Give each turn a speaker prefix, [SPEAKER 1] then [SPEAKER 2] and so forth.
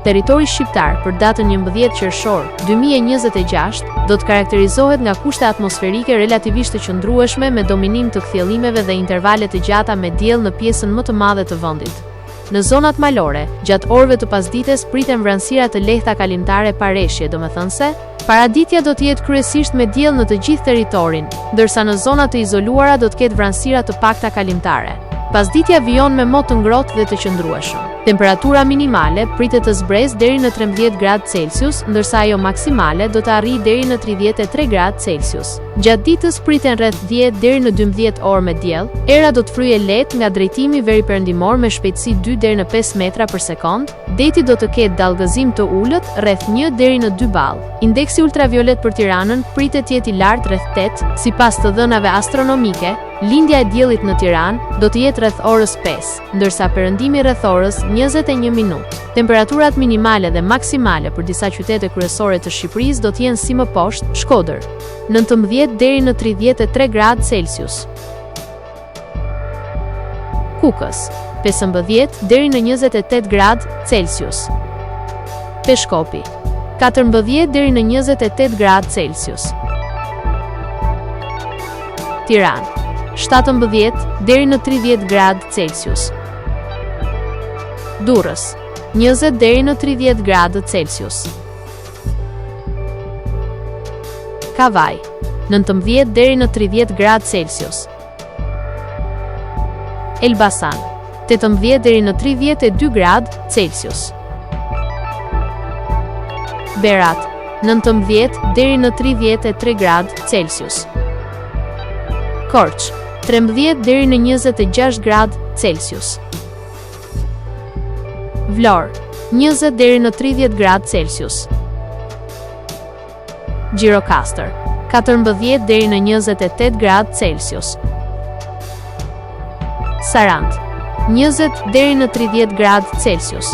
[SPEAKER 1] Territori shqiptar për datën 11 qershor 2026 do të karakterizohet nga kushte atmosferike relativisht të qëndrueshme me dominim të kthjellimeve dhe intervale të gjata me diell në pjesën më të madhe të vendit. Në zonat malore, gjatë orëve të pasdites priten vranësira të lehta kalimtare pa reshje, domethënse, paraditja do të jetë kryesisht me diell në të gjithë territorin, ndërsa në zonat të izoluara do të ketë vranësira të pakta kalimtare. Pasditja vijon me mot të ngrohtë dhe të qëndrueshëm. Temperatura minimale pritet të zbresë deri në 13 gradë Celsius, ndërsa ajo maksimale do të arrijë deri në 33 gradë Celsius. Gjatë ditës priten rreth 10 deri në 12 orë me diell. Era do të fryejë lehtë nga drejtimi veriperëndimor me shpejtësi 2 deri në 5 metra për sekond. Deti do të ketë dallgëzim të ulët rreth 1 deri në 2 ball. Indeksi ultraviolet për Tiranën pritet të jetë i lartë rreth 8, sipas të dhënave astronomike. Lindja e diellit në Tiranë do të jetë rreth orës 5, ndërsa perëndimi rreth orës 21 minutë. Temperaturat minimale dhe maksimale për disa qytete kryesore të Shqipërisë do të jenë si më poshtë: Shkodër, 19 deri në 33 gradë Celsius. Kukës, 15 deri në 28 gradë Celsius. Peshkopi, 14 deri në 28 gradë Celsius. Tiranë, 17 deri në 30 gradë Celsius. Durrës, 20 deri në 30 gradë Celsius. Kavaj, 19 deri në 30 gradë Celsius. Elbasan, 18 deri në 32 gradë Celsius. Berat, 19 deri në 33 gradë Celsius. Korç, 13 deri në 26 gradë Celsius. Vlorë, 20 deri në 30 gradë Celsius. Gjirokastër, 14 deri në 28 gradë Celsius. Sarandë, 20 deri në 30 gradë Celsius.